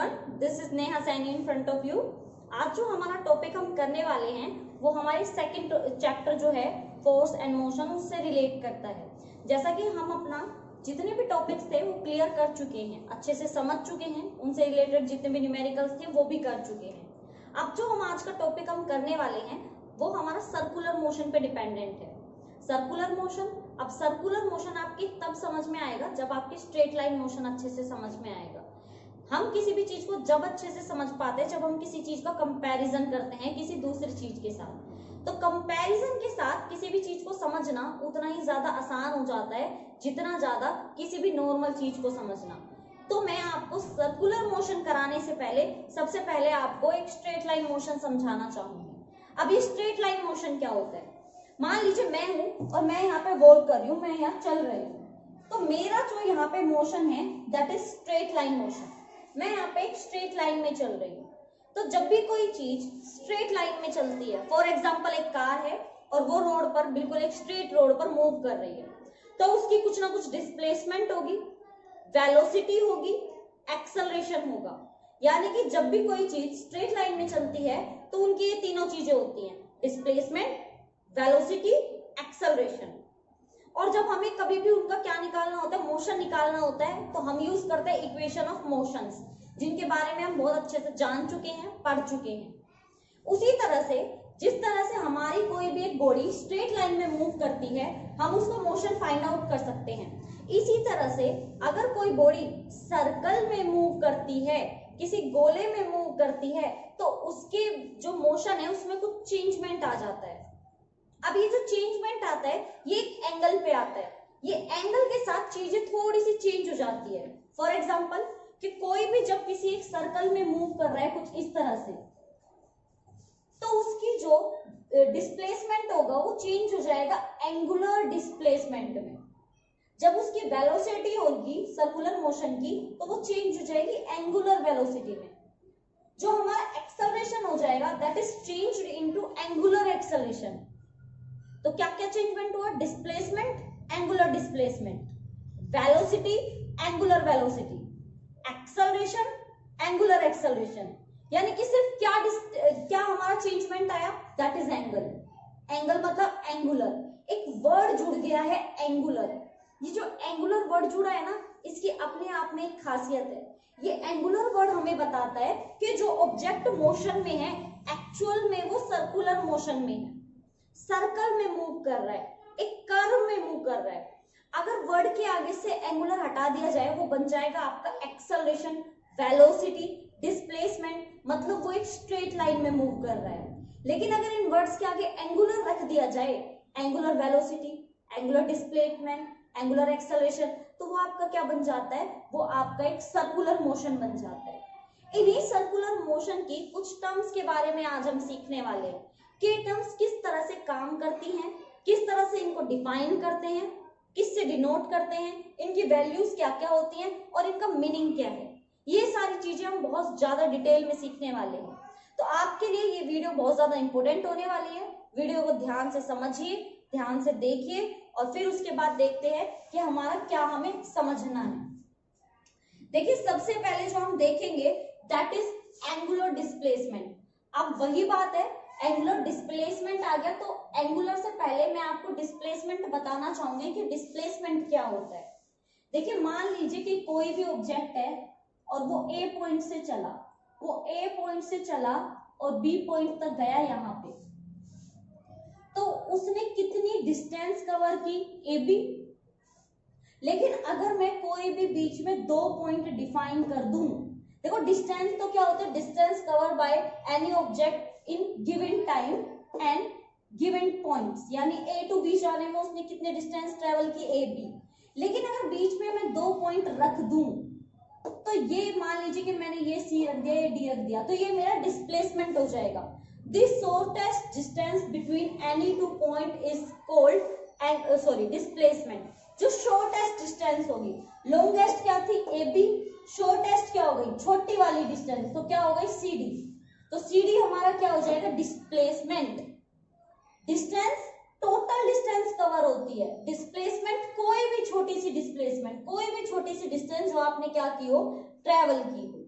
Everyone, this is Neha Saini in front of you. आज जो हमारा टॉपिक हम करने वाले हैं वो हमारे सेकंड चैप्टर जो है फोर्स एंड मोशन उससे रिलेट करता है। जैसा कि हम अपना जितने भी टॉपिक्स थे वो क्लियर कर चुके हैं, अच्छे से समझ चुके हैं, उनसे रिलेटेड जितने भी न्यूमेरिकल्स थे वो भी कर चुके हैं। अब जो हम आज का टॉपिक हम करने वाले हैं वो हमारा सर्कुलर मोशन पे डिपेंडेंट है। सर्कुलर मोशन, अब सर्कुलर मोशन आपकी तब समझ में आएगा जब आपकी स्ट्रेट लाइन मोशन अच्छे से समझ में आएगा। हम किसी भी चीज को जब अच्छे से समझ पाते हैं जब हम किसी चीज का कंपैरिजन करते हैं किसी दूसरी चीज के साथ। तो कंपैरिजन के साथ किसी भी चीज को समझना उतना ही ज्यादा आसान हो जाता है जितना ज्यादा किसी भी नॉर्मल चीज को समझना। तो मैं आपको सर्कुलर मोशन कराने से पहले सबसे पहले आपको एक स्ट्रेट लाइन मोशन समझाना चाहूंगी। अब ये स्ट्रेट लाइन मोशन क्या होता है? मान लीजिए मैं हूं और मैं यहाँ पे वॉक कर रही हूँ, मैं यहाँ चल रही हूँ, तो मेरा जो यहाँ पे मोशन है that is straight line motion. मैं यहाँ पे एक स्ट्रेट लाइन में चल रही हूँ। तो जब भी कोई चीज स्ट्रेट लाइन में चलती है, फॉर एग्जाम्पल एक कार है और वो रोड पर बिल्कुल एक स्ट्रेट रोड पर मूव कर रही है, तो उसकी कुछ ना कुछ डिस्प्लेसमेंट होगी, वेलोसिटी होगी, एक्सेलरेशन होगा। यानी कि जब भी कोई चीज स्ट्रेट लाइन में चलती है तो उनकी ये तीनों चीजें होती हैं, डिस्प्लेसमेंट, वेलोसिटी, एक्सेलरेशन। और जब हमें कभी भी उनका क्या निकालना होता है, मोशन निकालना होता है, तो हम यूज करते हैं इक्वेशन ऑफ मोशंस, जिनके बारे में हम बहुत अच्छे से जान चुके हैं, पढ़ चुके हैं। उसी तरह से जिस तरह से हमारी कोई भी एक बॉडी स्ट्रेट लाइन में मूव करती है हम उसका मोशन फाइंड आउट कर सकते हैं। इसी तरह से अगर कोई बॉडी सर्कल में मूव करती है, किसी गोले में मूव करती है, तो उसके जो मोशन है उसमें कुछ चेंजमेंट आ जाता है। अब ये जो चेंजमेंट आता है ये एक एंगल पे आता है, ये एंगल के साथ चीजें थोड़ी सी चेंज हो जाती है। फॉर एग्जांपल कि कोई भी जब किसी एक सर्कल में मूव कर रहा है कुछ इस तरह से, तो उसकी जो डिस्प्लेसमेंट होगा वो चेंज हो जाएगा एंगुलर डिस्प्लेसमेंट में। जब उसकी वेलोसिटी होगी सर्कुलर मोशन की तो वो चेंज हो जाएगी एंगुलर वेलोसिटी में। जो हमारा एक्सेलरेशन हो जाएगा that is changed into angular acceleration. तो क्या क्या चेंजमेंट हुआ? Displacement, angular displacement, velocity, angular velocity, acceleration, angular acceleration. यानी कि सिर्फ क्या हमारा चेंजमेंट आया? That is angle. एंगल मतलब एंगुलर। एक वर्ड जुड़ गया है एंगुलर। ये जो एंगुलर वर्ड जुड़ा है ना, इसकी अपने आप में एक खासियत है। ये एंगुलर वर्ड हमें बताता है कि जो ऑब्जेक्ट मोशन में है एक्चुअल में वो सर्कुलर मोशन में है, सर्कल में मूव कर रहा है, एक कर्व में मूव कर रहा है। अगर वर्ड के आगे से एंगुलर हटा दिया जाए वो बन जाएगा आपका एक्सेलरेशन, वेलोसिटी, डिस्प्लेसमेंट, मतलब वो एक स्ट्रेट लाइन में मूव कर रहा है। लेकिन अगर इन वर्ड्स के आगे एंगुलर रख दिया जाए, angular velocity, angular displacement, angular acceleration, तो वो आपका क्या बन जाता है? वो आपका एक सर्कुलर मोशन बन जाता है। इन्हीं सर्कुलर मोशन की कुछ टर्म्स के बारे में आज हम सीखने वाले हैं कि टर्म्स किस तरह से काम करती हैं, किस तरह से इनको डिफाइन करते हैं, किससे डिनोट करते हैं, इनकी वैल्यूज क्या क्या होती हैं और इनका मीनिंग क्या है। ये सारी चीजें हम बहुत ज्यादा डिटेल में सीखने वाले हैं। तो आपके लिए ये वीडियो बहुत ज्यादा इंपॉर्टेंट होने वाली है। वीडियो को ध्यान से समझिए, ध्यान से देखिए और फिर उसके बाद देखते हैं कि हमारा क्या हमें समझना है। देखिए सबसे पहले जो हम देखेंगे दैट इज एंगुलर डिस्प्लेसमेंट। अब वही बात है, एंगुलर डिस्प्लेसमेंट आ गया तो एंगुलर से पहले मैं आपको डिस्प्लेसमेंट बताना चाहूंगी कि डिस्प्लेसमेंट क्या होता है। देखिए मान लीजिए कि कोई भी ऑब्जेक्ट है और वो ए पॉइंट से चला, वो ए पॉइंट से चला और बी पॉइंट तक गया यहाँ पे, तो उसने कितनी डिस्टेंस कवर की? A B. लेकिन अगर मैं कोई भी बीच में दो पॉइंट डिफाइन कर दूं, देखो डिस्टेंस तो क्या होता है? Distance cover by any object in given time and given points, यानी ए टू बी जाने में उसने कितने डिस्टेंस ट्रेवल की? A B. लेकिन अगर बीच में मैं दो पॉइंट रख दूं, तो ये मान लीजिए कि मैंने ये सी रख दिया, ये डी रख दिया, तो ये मेरा डिस्प्लेसमेंट हो जाएगा। This shortest distance between any two point is called displacement. जो शॉर्टेस्ट डिस्टेंस होगी, लॉन्गेस्ट क्या थी? ए बी, शॉर्टेस्ट क्या हो गई? छोटी वाली डिस्टेंस, तो क्या हो गई? C D. तो सी डी हमारा क्या हो जाएगा? Displacement. Distance total distance cover होती है, डिस्प्लेसमेंट कोई भी छोटी सी डिस्प्लेसमेंट, कोई भी छोटी सी डिस्टेंस जो आपने क्या की हो? ट्रेवल की हो।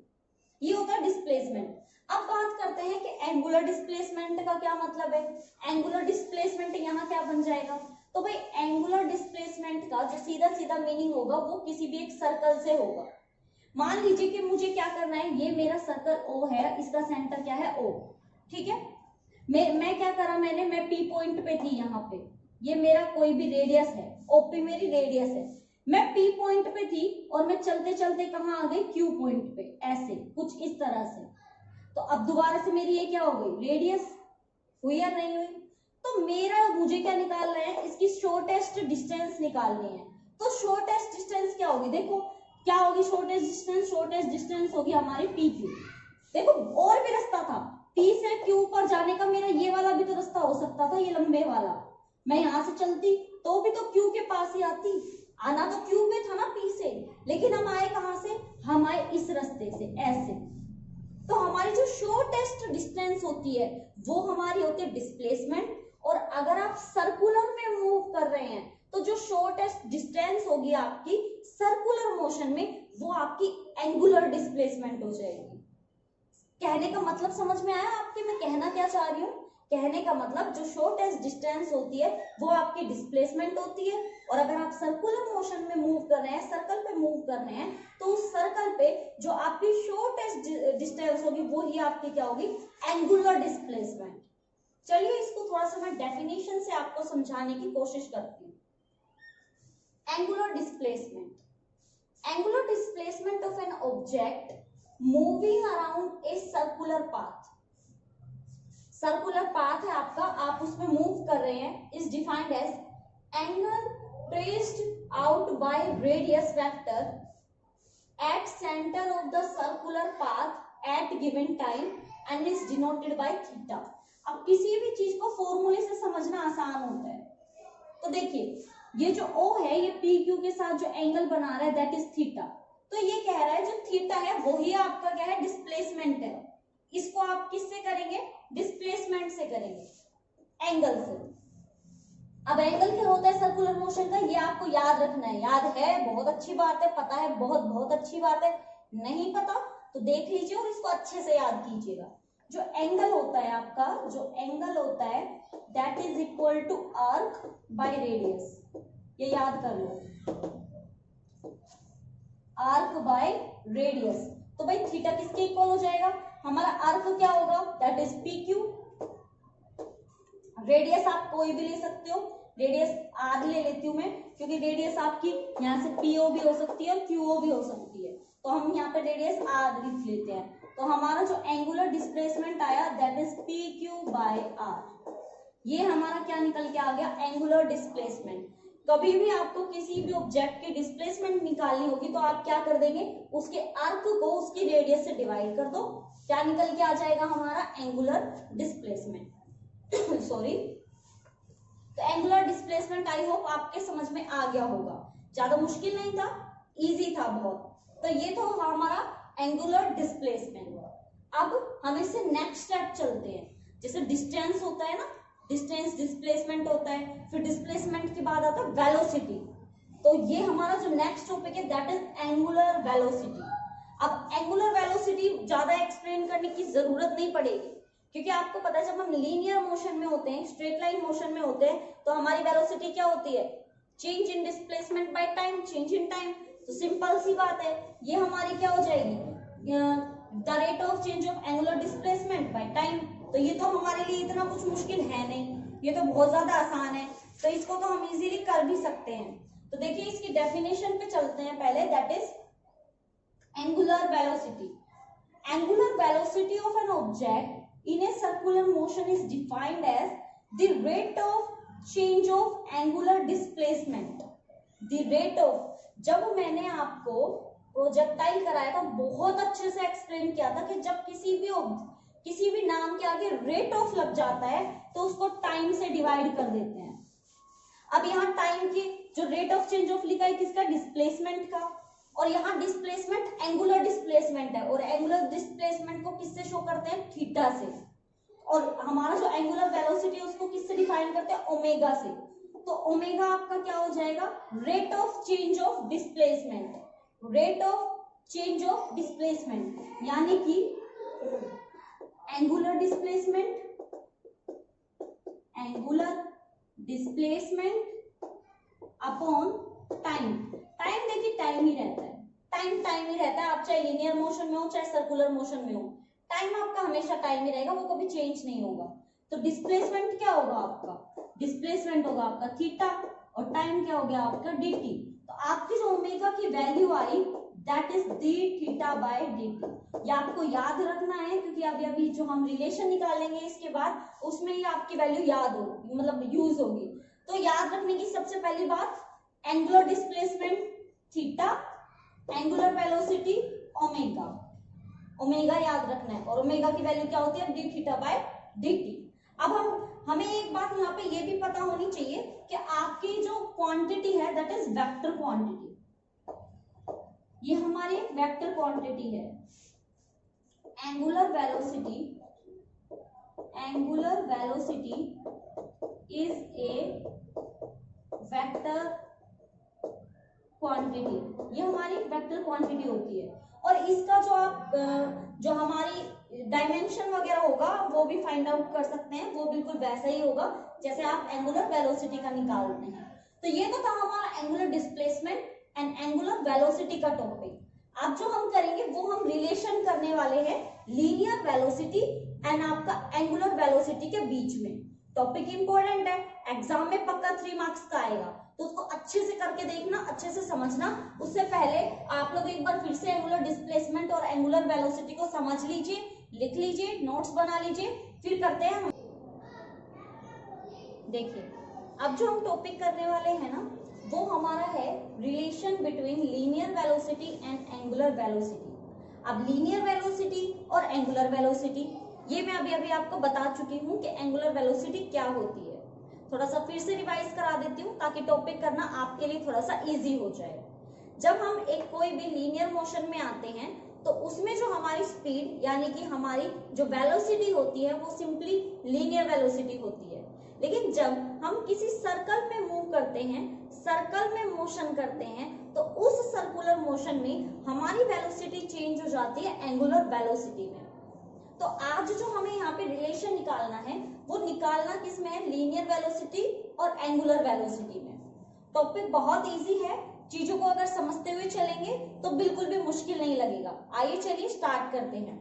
ये होता है डिस्प्लेसमेंट। अब बात करते हैं कि एंगुलर डिस्प्लेसमेंट का क्या मतलब है। एंगुलर डिस्प्लेसमेंट यहाँ क्या बन जाएगा, तो भाई एंगुलर डिस्प्लेसमेंट का जो सीधा सीधा मीनिंग होगा वो किसी भी एक सर्कल से होगा। मान लीजिए कि मुझे क्या करना है, ये मेरा सर्कल ओ है, इसका सेंटर क्या है ओ, ठीक है। मैं क्या करा मैंने, मैं पी पॉइंट पे थी यहाँ पे, ये मेरा कोई भी रेडियस है, ओपी मेरी रेडियस है, मैं पी पॉइंट पे थी और मैं चलते चलते कहाँ आ गई, क्यू पॉइंट पे, ऐसे कुछ इस तरह से। तो अब दोबारा से मेरी ये क्या हो गई, रेडियस हुई या नहीं हुई। तो मेरा मुझे क्या निकालना है, इसकी शॉर्टेस्ट डिस्टेंस निकालनी है। तो शॉर्टेस्ट डिस्टेंस क्या होगी, देखो क्या होगी शॉर्टेस्ट डिस्टेंस, शॉर्टेस्ट डिस्टेंस होगी हमारी पी क्यू। देखो और भी रास्ता था, पी से क्यू पर जाने का, मेरा ये वाला भी तो रास्ता हो सकता था, ये लंबे वाला, मैं यहाँ से चलती तो भी तो क्यू के पास ही आती, आना तो क्यू पे था ना पी से, लेकिन हम आए कहाँ से, हम आए इस रास्ते से, ऐसे। तो हमारी जो शॉर्टेस्ट डिस्टेंस होती है वो हमारी होती है डिस्प्लेसमेंट। और अगर आप सर्कुलर में मूव कर रहे हैं तो जो शॉर्टेस्ट डिस्टेंस होगी आपकी सर्कुलर मोशन में, वो आपकी एंगुलर डिस्प्लेसमेंट हो जाएगी। कहने का मतलब समझ में आया आपके, मैं कहना क्या चाह रही हूँ। कहने का मतलब जो शॉर्टेस्ट डिस्टेंस होती है वो आपकी डिस्प्लेसमेंट होती है, और अगर आप सर्कुलर मोशन में मूव कर रहे हैं, सर्कल पे मूव कर रहे हैं, तो उस सर्कल पे जो आपकी शॉर्टेस्ट डिस्टेंस होगी वो ही आपकी क्या होगी, एंगुलर डिस्प्लेसमेंट। चलिए इसको थोड़ा सा मैं डेफिनेशन से आपको समझाने की कोशिश करती हूँ। Angular displacement, angular displacement of an object moving around a circular path. Circular path है आपका, आप उसमें मूव कर रहे हैं, is defined as angle traced out by radius vector at centre of the circular path at given time and is denoted by theta. अब किसी भी चीज को फॉर्मूले से समझना आसान होता है। तो देखिए ये जो O है, ये पी क्यू के साथ जो एंगल बना रहा है दैट इज थीटा। तो ये कह रहा है जो थीटा है वही आपका क्या है, डिस्प्लेसमेंट है। इसको आप किससे करेंगे, डिस्प्लेसमेंट से करेंगे, एंगल से। अब एंगल क्या होता है सर्कुलर मोशन का, ये आपको याद रखना है। याद है बहुत अच्छी बात है, पता है बहुत बहुत अच्छी बात है, नहीं पता तो देख लीजिए और इसको अच्छे से याद कीजिएगा। जो एंगल होता है आपका, जो एंगल होता है that is equal to arc by radius, ये याद कर लो, आर्क बाय रेडियस। तो भाई थीटा किसके इक्वल हो जाएगा, हमारा आर्क क्या होगा, that is P Q. Radius आप कोई भी ले सकते हो, रेडियस आर ले लेती हूं मैं, क्योंकि रेडियस आपकी यहाँ से पीओ भी हो सकती है और क्यूओ भी हो सकती है, तो हम यहाँ पे रेडियस आर लिख लेते हैं। तो हमारा जो एंगुलर डिस्प्लेसमेंट आया that is P Q by R, ये हमारा क्या निकल के आ गया, एंगुलर डिस्प्लेसमेंट। कभी भी आपको किसी भी ऑब्जेक्ट की डिस्प्लेसमेंट निकालनी होगी तो आप क्या कर देंगे, उसके आर्क को उसकी रेडियस से डिवाइड कर दो, क्या निकल के आ जाएगा हमारा, एंगुलर डिस्प्लेसमेंट सॉरी। तो एंगुलर डिस्प्लेसमेंट आई होप आपके समझ में आ गया होगा, ज्यादा मुश्किल नहीं था, इजी था बहुत। तो ये तो हमारा एंगुलर डिस्प्लेसमेंट। अब हम इससे नेक्स्ट स्टेप चलते हैं। जैसे डिस्टेंस होता है ना, डिस्टेंस डिस्प्लेसमेंट होता है, फिर डिस्प्लेसमेंट के बाद आता है वेलोसिटी। तो ये हमारा जो नेक्स्ट टॉपिक है दैट इज एंगुलर वेलोसिटी। अब एंगुलर वेलोसिटी ज्यादा एक्सप्लेन करने की जरूरत नहीं पड़ेगी, क्योंकि आपको पता है जब हम लीनियर मोशन में होते हैं, स्ट्रेट लाइन मोशन में होते हैं, तो हमारी वेलोसिटी क्या होती है, change in displacement by time, change in time. तो सिंपल सी बात है, ये हमारी क्या हो जाएगी, the rate of change of angular displacement by time. तो ये तो हमारे लिए इतना कुछ मुश्किल है नहीं, ये तो बहुत ज्यादा आसान है, तो इसको तो हम इजीली कर भी सकते हैं। तो देखिए इसकी डेफिनेशन पे चलते हैं पहले, that is angular velocity. Angular velocity of an object in a circular motion is defined as the rate of change of angular displacement. The rate of, जब मैंने आपको प्रोजेक्टाइल कराया था बहुत अच्छे से एक्सप्लेन किया था कि जब किसी भी नाम के आगे रेट ऑफ लग जाता है तो उसको टाइम से डिवाइड कर देते हैं। अब यहाँ टाइम की जो रेट ऑफ चेंज ऑफ लिखा है किसका, डिस्प्लेसमेंट का, और यहाँ डिस्प्लेसमेंट एंगुलर डिस्प्लेसमेंट है, और एंगुलर डिस्प्लेसमेंट को किससे शो करते हैं, थीटा से। और हमारा जो एंगुलर वेलोसिटी है उसको किससे डिफाइन करते हैं, ओमेगा से। तो ओमेगा आपका क्या हो जाएगा, rate of change of displacement, rate of change of displacement, यानी कि angular displacement upon time. Time देखिए टाइम ही रहता है, टाइम ही रहता है, आप चाहे लीनियर मोशन में हो चाहे सर्कुलर मोशन में हो, टाइम आपका हमेशा टाइम ही रहेगा, वो कभी चेंज नहीं होगा। तो डिस्प्लेसमेंट क्या होगा आपका, डिस्प्लेसमेंट होगा आपका थीटा और टाइम क्या हो गया आपका dt। तो आपकी जो ओमेगा की value I that is d theta by dt। ये आपको याद रखना है क्योंकि अभी अभी जो हम रिलेशन निकालेंगे इसके बाद उसमें ही आपकी वैल्यू याद होगी, मतलब यूज होगी। तो याद रखने की सबसे पहली बात, angular displacement theta, angular velocity omega, omega याद रखना है और ओमेगा की वैल्यू क्या होती है d थीटा बाय dt। अब हमें एक बात यहाँ पे ये भी पता होनी चाहिए कि आपकी जो क्वांटिटी है दैट इज वेक्टर क्वांटिटी, ये हमारी वेक्टर क्वांटिटी है। Angular velocity is a vector quantity, ये हमारी वेक्टर क्वांटिटी होती है। और इसका जो आप जो हमारी डायमेंशन वगैरह होगा वो भी फाइंड आउट कर सकते हैं, वो बिल्कुल वैसा ही होगा जैसे आप एंगुलर वेलोसिटी का निकालते हैं। तो ये तो था हमारा angular displacement and angular velocity का टॉपिक। अब जो हम करेंगे वो हम रिलेशन करने वाले हैं लीनियर वेलोसिटी एंड आपका एंगुलर वेलोसिटी के बीच में। टॉपिक इंपॉर्टेंट है, एग्जाम में पक्का 3 मार्क्स का आएगा, तो उसको अच्छे से करके देखना, अच्छे से समझना। उससे पहले आप लोग एक बार फिर से एंगुलर डिस्प्लेसमेंट और एंगुलर वेलोसिटी को समझ लीजिए, लिख लीजिए, नोट्स बना लीजिए, फिर करते हैं हम। देखिए अब जो हम टॉपिक करने वाले हैं ना वो हमारा है relation between linear velocity and angular velocity. अब लीनियर वेलोसिटी और एंगुलर वेलोसिटी ये मैं अभी अभी आपको बता चुकी हूँ कि एंगुलर वेलोसिटी क्या होती है। थोड़ा सा फिर से रिवाइज करा देती हूँ ताकि टॉपिक करना आपके लिए थोड़ा सा इजी हो जाए। जब हम एक कोई भी लीनियर मोशन में आते हैं तो उसमें जो हमारी स्पीड यानी कि हमारी जो वेलोसिटी होती है वो सिंपली लीनियर वेलोसिटी होती है। लेकिन जब हम किसी सर्कल में मूव करते हैं, सर्कल में मोशन करते हैं, तो उस सर्कुलर मोशन में हमारी वेलोसिटी चेंज हो जाती है एंगुलर वेलोसिटी में। तो आज जो हमें यहाँ पे रिलेशन निकालना है वो निकालना किसमें है, लीनियर वेलोसिटी और एंगुलर वेलोसिटी में। टॉपिक बहुत इजी है, चीजों को अगर समझते हुए चलेंगे तो बिल्कुल भी मुश्किल नहीं लगेगा। आइए चलिए स्टार्ट करते हैं।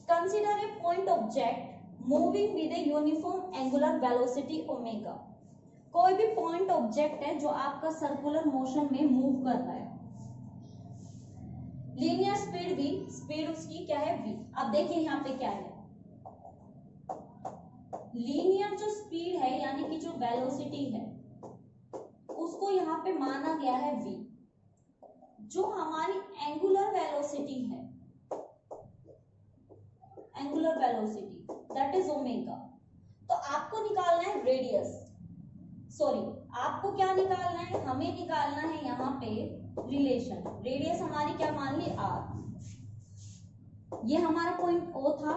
Consider a point object moving with a uniform angular velocity omega. कोई भी पॉइंट ऑब्जेक्ट है जो आपका सर्कुलर मोशन में मूव कर रहा है, लीनियर स्पीड v, स्पीड उसकी क्या है v। अब देखिए यहाँ पे क्या है, लीनियर जो स्पीड है यानी कि जो वेलोसिटी है उसको यहाँ पे माना गया है v। जो हमारी एंगुलर वेलोसिटी है, angular velocity that is omega. तो आपको निकालना है रेडियस, सॉरी आपको क्या निकालना है, हमें निकालना है यहाँ पे रिलेशन। रेडियस हमारी क्या मान ली r, ये हमारा पॉइंट O था,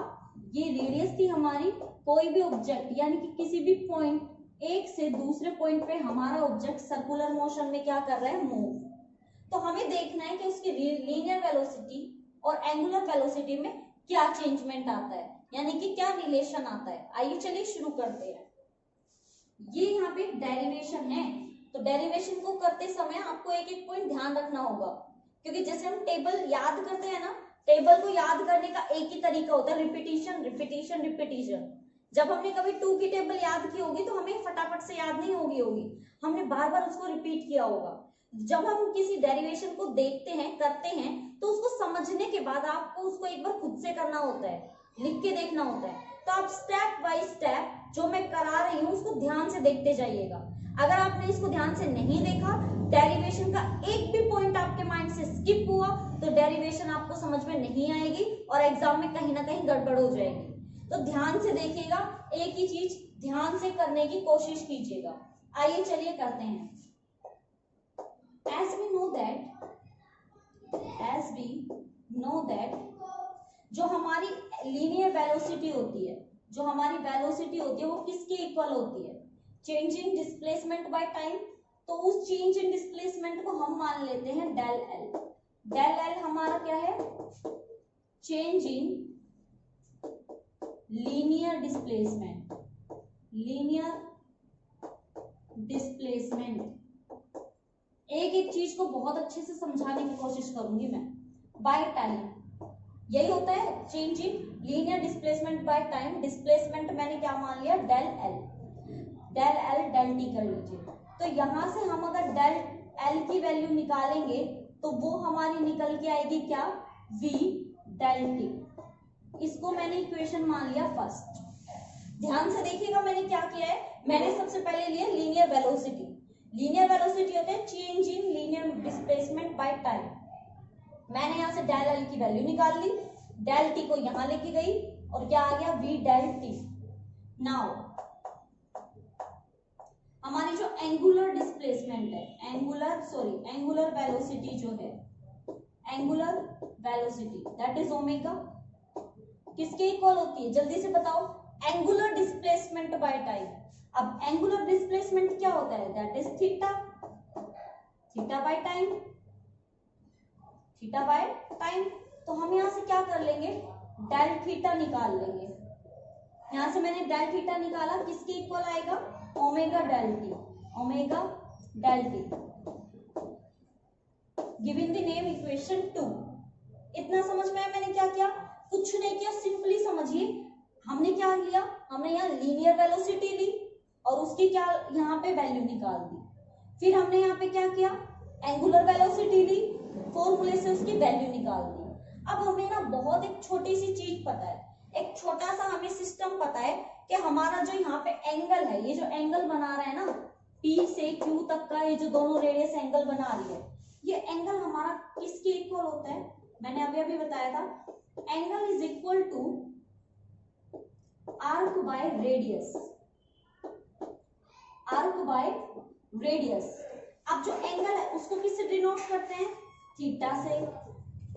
ये रेडियस थी हमारी। कोई भी ऑब्जेक्ट यानी कि किसी भी पॉइंट एक से दूसरे पॉइंट पे हमारा ऑब्जेक्ट सर्कुलर मोशन में क्या कर रहा है, मूव। तो हमें देखना है कि उसकी लीनियर वेलोसिटी और एंगुलर वेलोसिटी में क्या चेंजमेंट आता है, यानी कि क्या रिलेशन आता है। आइए चलिए शुरू करते हैं। ये यहाँ पे डेरिवेशन है, तो डेरिवेशन को करते समय आपको एक एक पॉइंट ध्यान रखना होगा, क्योंकि जैसे हम टेबल याद करते हैं ना, टेबल को याद करने का एक ही तरीका होता है, रिपीटिशन रिपीटिशन रिपीटिशन। जब हमने कभी 2 की टेबल याद की होगी तो हमें फटाफट से याद नहीं होगी, हमने बार बार उसको रिपीट किया होगा। जब हम किसी डेरिवेशन को देखते हैं, करते हैं, तो उसको समझने के बाद आपको उसको एक बार खुद से करना होता है, लिख के देखना होता है। तो आप स्टेप बाय स्टेप जो मैं करा रही हूँ उसको ध्यान से देखते जाइएगा। अगर आपने इसको ध्यान से नहीं देखा, डेरिवेशन का एक भी पॉइंट आपके माइंड से स्किप हुआ, तो डेरिवेशन आपको समझ में नहीं आएगी और एग्जाम में कहीं ना कहीं गड़बड़ हो जाएगी। तो ध्यान से देखिएगा, एक ही चीज ध्यान से करने की कोशिश कीजिएगा। आइए चलिए करते हैं। As we know that जो हमारी लीनियर वेलोसिटी होती है, जो हमारी वेलोसिटी होती है वो किसके इक्वल होती है, change in displacement by time. तो उस चेंज इन डिस्प्लेसमेंट को हम मान लेते हैं डेल एल। डेल एल हमारा क्या है, change in linear displacement, linear displacement. एक एक चीज को बहुत अच्छे से समझाने की कोशिश करूंगी मैं। बाय टाइम, यही होता है change in linear displacement by time. Displacement मैंने क्या मान लिया, del L, del L del T कर लीजिए। तो यहां से हम अगर डेल एल की वैल्यू निकालेंगे तो वो हमारी निकल के आएगी क्या, वी डेल टी। इसको मैंने इक्वेशन मान लिया फर्स्ट। ध्यान से देखिएगा मैंने क्या किया है, मैंने सबसे पहले लिया लीनियर वेलोसिटी। लीनियर वेलोसिटी होता है change in linear displacement by time. मैंने यहां से डेल एल की वैल्यू निकाल ली, डेल टी को यहां लेके गई और क्या आ गया, वी डेल टी। नाउ हमारी जो एंगुलर डिस्प्लेसमेंट है, एंगुलर वेलोसिटी जो है, angular velocity that is omega, किसके इक्वल होती है, जल्दी से बताओ, एंगुलर डिस्प्लेसमेंट बाय टाइम। अब एंगुलर डिस्प्लेसमेंट क्या होता है, that is theta, theta by time, theta by time. तो हम यहां से क्या कर लेंगे, डेल थीटा निकाल लेंगे। यहां से मैंने डेल थीटा निकाला, किसके इक्वल आएगा, omega del T, omega del T, given the name equation 2। इतना समझ में आया मैंने क्या किया, कुछ नहीं किया, सिंपली समझिए। हमने क्या लिया, हमने यहाँ लीनियर वेलोसिटी ली और उसकी क्या यहाँ पे वैल्यू निकाल दी। फिर हमने यहाँ पे क्या किया, एंगुलर वेलोसिटी ली, फॉर्मूले से उसकी वैल्यू निकाल दी। अब हमें ना बहुत एक छोटी सी चीज पता है, एक छोटा सा हमें सिस्टम पता है कि हमारा जो यहाँ पे एंगल है, ये जो एंगल बना रहा है ना P से Q तक का, ये जो दोनों रेडियस एंगल बना रही है, ये एंगल हमारा किसके इक्वल होता है, मैंने अभी अभी बताया था, angle is equal to arc by radius, arc by radius. अब जो एंगल है उसको किससे डिनोट करते हैं, थीटा से।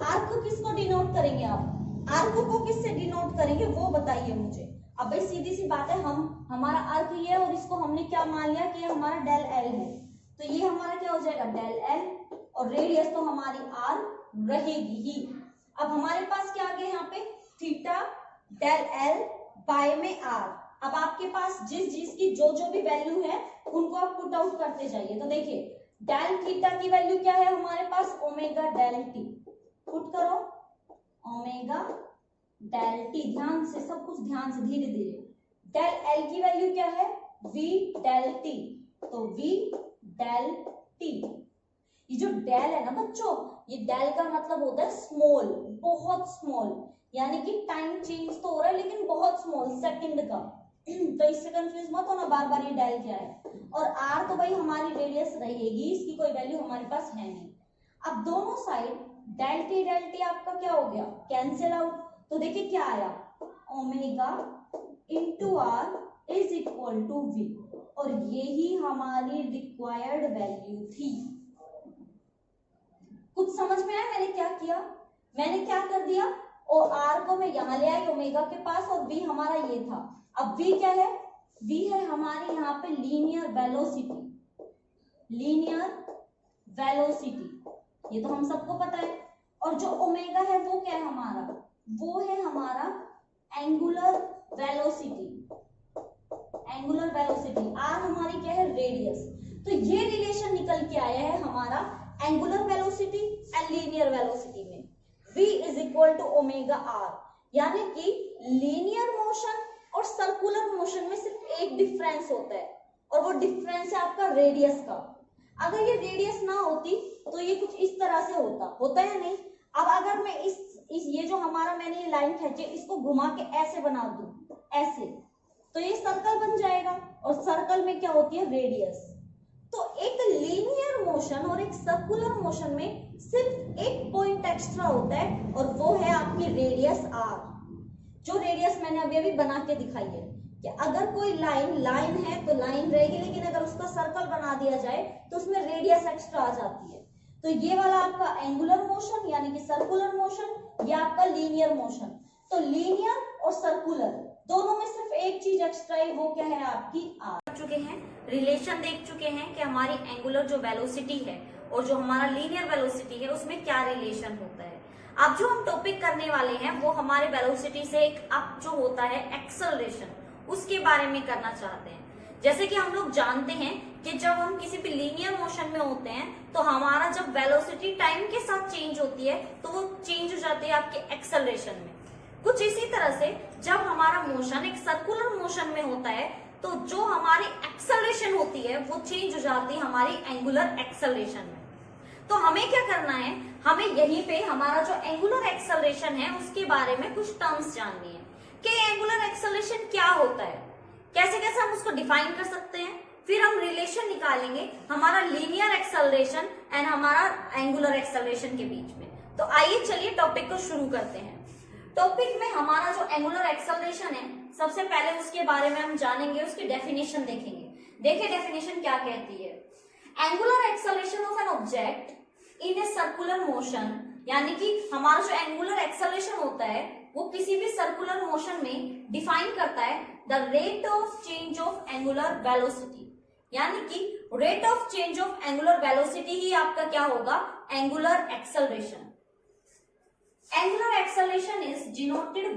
आर्क किसको डिनोट करेंगे, आप आर्क को किससे डिनोट करेंगे वो बताइए मुझे। अब भाई सीधी सी बात है, हमारा आर्क ये है और इसको हमने क्या मान लिया कि हमारा डेल एल है, तो ये हमारा क्या हो जाएगा, डेल एल, और रेडियस तो हमारी आर रहेगी ही। अब हमारे पास क्या आ गया यहाँ पे, थीटा डेल एल बाय में आर। अब आपके पास जिस की जो भी वैल्यू है उनको आप पुट आउट करते जाइए। तो देखिए डेल थीटा की वैल्यू क्या है हमारे पास, ओमेगा डेल टी, पुट करो ओमेगा डेल टी, ध्यान से, सब कुछ ध्यान से, धीरे धीरे। डेल एल की वैल्यू क्या है, वी डेल टी, तो वी डेल टी। ये जो डेल है ना बच्चों, ये डेल का मतलब होता है स्मॉल, बहुत स्मॉल, यानी कि टाइम चेंज तो हो रहा है लेकिन बहुत स्मॉल, सेकंड का। तो इससे कंफ्यूज मत होना बार बार ये डेल क्या है। और आर तो भाई हमारी रेडियस रहेगी, इसकी कोई वैल्यू हमारे पास है नहीं। अब दोनों साइड डेल टी आपका क्या हो गया, कैंसिल आउट। तो देखिए क्या आया, omega into R is equal to V, और यही हमारी रिक्वायर्ड वैल्यू थी। कुछ समझ में आया मैंने क्या किया, मैंने क्या कर दिया, और आर को मैं यहां ले आई ओमेगा के पास, और वी हमारा ये था। अब वी क्या है, वी है हमारी यहाँ पे लीनियर वेलोसिटी, लीनियर वेलोसिटी, ये तो हम सबको पता है। और जो ओमेगा है वो क्या है हमारा, वो है हमारा angular velocity, angular velocity. R हमारी क्या है, रेडियस। तो ये रिलेशन निकल के आया है हमारा angular velocity and linear velocity में, v is equal to omega R. यानी कि लीनियर मोशन और सर्कुलर मोशन में सिर्फ एक डिफरेंस होता है, और वो डिफरेंस है आपका रेडियस का। अगर ये रेडियस ना होती तो ये कुछ इस तरह से होता है नहीं। अब अगर मैं इस ये जो हमारा मैंने ये लाइन खींची, इसको घुमा के ऐसे बना दूं, ऐसे, तो ये सर्कल बन जाएगा, और सर्कल में क्या होती है, रेडियस। तो एक लीनियर मोशन और एक सर्कुलर मोशन में सिर्फ एक पॉइंट एक्स्ट्रा होता है, और वो है आपकी रेडियस आर। जो रेडियस मैंने अभी अभी बना के दिखाई है कि अगर कोई लाइन है तो लाइन रहेगी, लेकिन अगर उसका सर्कल बना दिया जाए तो उसमें रेडियस एक्स्ट्रा आ जाती है। तो ये वाला आपका एंगुलर मोशन यानी कि सर्कुलर मोशन, ये आपका लीनियर मोशन। तो लीनियर और सर्कुलर दोनों में सिर्फ एक चीज एक्स्ट्रा है, वो क्या है, आपकी आर। चुके हैं, रिलेशन देख चुके हैं कि हमारी एंगुलर जो वेलोसिटी है और जो हमारा लीनियर वेलोसिटी है उसमें क्या रिलेशन होता है। अब जो हम टॉपिक करने वाले हैं वो हमारे वेलोसिटी से एक अब जो होता है एक्सेलरेशन, उसके बारे में करना चाहते हैं। जैसे कि हम लोग जानते हैं कि जब हम किसी भी लीनियर मोशन में होते हैं तो हमारा जब वेलोसिटी टाइम के साथ चेंज होती है तो वो चेंज हो जाती है आपके एक्सेलरेशन में। कुछ इसी तरह से जब हमारा मोशन एक सर्कुलर मोशन में होता है तो जो हमारी एक्सेलरेशन होती है वो चेंज हो जाती है हमारी एंगुलर एक्सेलरेशन में। तो हमें क्या करना है, हमें यहीं पे हमारा जो एंगुलर एक्सेलरेशन है उसके बारे में कुछ टर्म्स जाननी है कि एंगुलर एक्सेलरेशन क्या होता है, कैसे कैसे हम उसको डिफाइन कर सकते हैं। फिर हम रिलेशन निकालेंगे हमारा लीनियर एक्सेलरेशन एंड हमारा एंगुलर एक्सेलरेशन के बीच में। तो आइए चलिए टॉपिक को शुरू करते हैं। टॉपिक में हमारा जो एंगुलर एक्सेलरेशन है, सबसे पहले उसके बारे में हम जानेंगे, उसकी डेफिनेशन देखेंगे। देखिए डेफिनेशन क्या कहती है। Angular acceleration of an object in a circular motion, यानी कि हमारा जो एंगुलर एक्सेलरेशन होता है वो किसी भी सर्कुलर मोशन में डिफाइन करता है the rate of change of angular velocity, यानी कि rate of change of angular velocity ही आपका क्या होगा, angular acceleration. Angular acceleration is denoted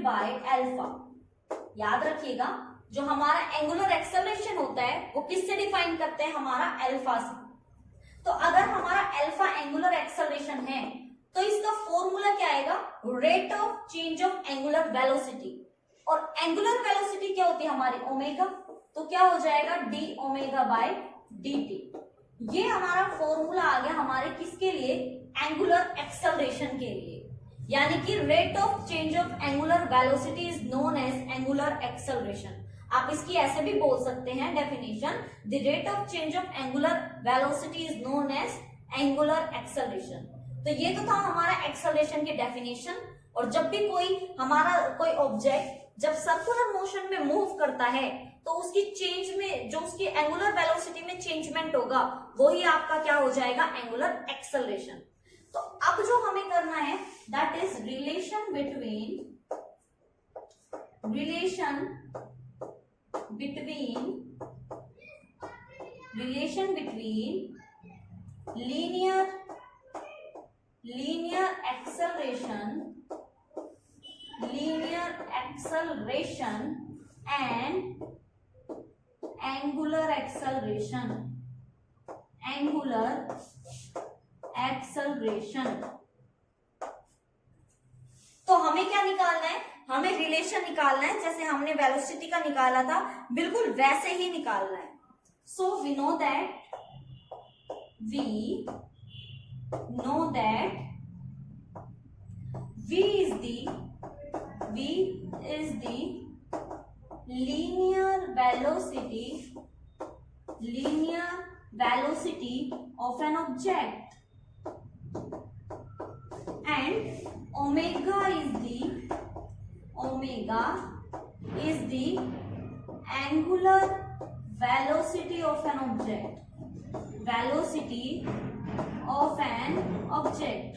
by alpha. याद रखिएगा जो हमारा एंगुलर एक्सेलरेशन होता है वो किससे डिफाइन करते हैं, हमारा अल्फा से। तो अगर हमारा अल्फा एंगुलर एक्सेलरेशन है तो इसका फॉर्मूला क्या आएगा, rate of change of angular velocity. और एंगुलर वेलोसिटी क्या होती है हमारी, ओमेगा, तो क्या हो जाएगा D omega by D T. ये हमारा फॉर्मूला आ गया हमारे किसके लिए, एंगुलर एक्सेलरेशन के लिए। यानी कि rate of change of angular velocity is known as angular acceleration. आप इसकी ऐसे भी बोल सकते हैं definition, the rate of change of angular velocity is known as angular acceleration. तो ये तो था हमारा एक्सेलरेशन की डेफिनेशन। और जब भी हमारा कोई ऑब्जेक्ट जब सर्कुलर मोशन में मूव करता है तो उसकी चेंज में जो उसकी एंगुलर वेलोसिटी में चेंजमेंट होगा वही आपका क्या हो जाएगा, एंगुलर एक्सेलरेशन। तो अब जो हमें करना है that is relation between linear acceleration and angular acceleration। तो हमें क्या निकालना है, हमें रिलेशन निकालना है, जैसे हमने वेलोसिटी का निकाला था बिल्कुल वैसे ही निकालना है। So we know that V is the linear velocity of an object, and omega is the angular velocity of an object।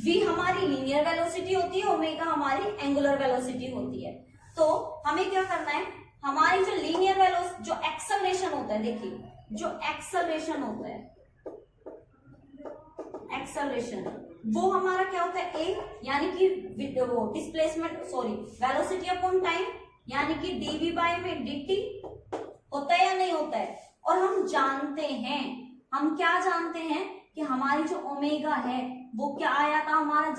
v हमारी लीनियर वेलोसिटी होती है, ओमेगा हमारी एंगुलर वेलोसिटी होती है। तो हमें क्या करना है, हमारी जो लीनियर वेलोसिटी जो एक्सेलरेशन होता है, देखिए जो एक्सेलरेशन होता है, एक्सेलरेशन वो हमारा क्या होता है, ए यानी कि वो डिस्प्लेसमेंट वेलोसिटी अपॉन टाइम, यानी कि डीवी बाय में डीटी होता है या नहीं होता है। और हम जानते हैं, हम क्या जानते हैं कि हमारी जो ओमेगा है वो क्या आया था हमारा,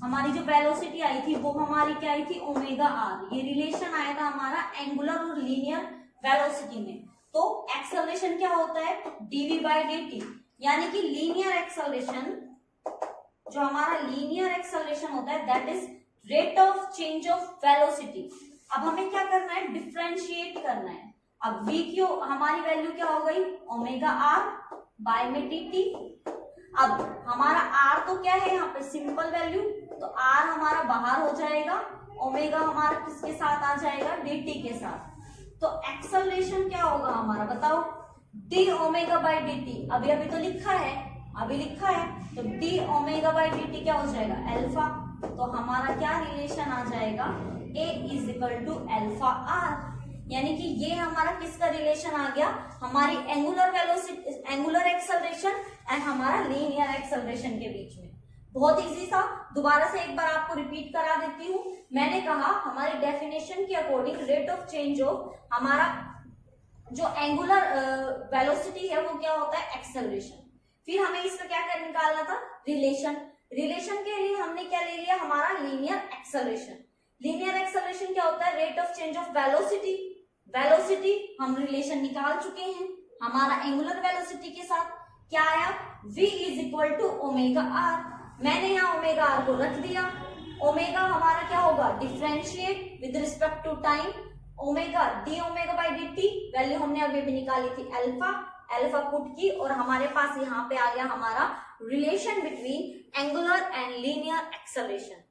हमारी जो वेलोसिटी आई थी वो हमारी क्या आई थी, ओमेगा आर। ये रिलेशन आया था हमारा एंगुलर और लीनियर वेलोसिटी में। तो एक्सेलरेशन क्या होता है, डीवी बाय डी, यानी कि लीनियर एक्सेलरेशन, जो हमारा लीनियर एक्सेलरेशन होता है that is rate of change of velocity. अब हमें क्या करना है, डिफरेंशिएट करना है। अब v की हमारी वैल्यू क्या हो गई, ओमेगा आर बाय में dt। अब हमारा r तो क्या है यहाँ पे सिंपल वैल्यू, तो r हमारा बाहर हो जाएगा, ओमेगा हमारा किसके साथ आ जाएगा, dt के साथ। तो एक्सेलरेशन क्या होगा हमारा, बताओ, d ओमेगा बाय dt। अभी तो लिखा है, तो d ओमेगा बाय dt क्या हो जाएगा, अल्फा। तो हमारा क्या रिलेशन आ जाएगा, a is equal to alpha R. यानी कि ये हमारा किसका रिलेशन आ गया, हमारी angular velocity, angular acceleration and हमारा लीनियर एक्सेलरेशन के बीच में। बहुत इजी था, दोबारा से एक बार आपको रिपीट करा देती हूँ। मैंने कहा हमारी डेफिनेशन के according rate of change of हमारा जो एंगुलर वेलोसिटी है वो क्या होता है, एक्सेलरेशन। फिर हमें इसका क्या कर निकालना था, रिलेशन। रिलेशन के लिए हमने क्या ले लिया, हमारा लीनियर एक्सेलरेशन। लीनियर एक्सेलरेशन क्या होता है, rate of change of velocity. Velocity हम रिलेशन निकाल चुके हैं हमारा एंगुलर वेलोसिटी के साथ, क्या आया, v is equal to omega R. मैंने यहाँ ओमेगा आर को रख दिया। ओमेगा हमारा क्या होगा, differentiate with respect to time, omega D omega by D T, value हमने अभी भी निकाली थी अल्फा, अल्फा पुट की, और हमारे पास यहाँ पे आ गया हमारा relation between angular and linear acceleration.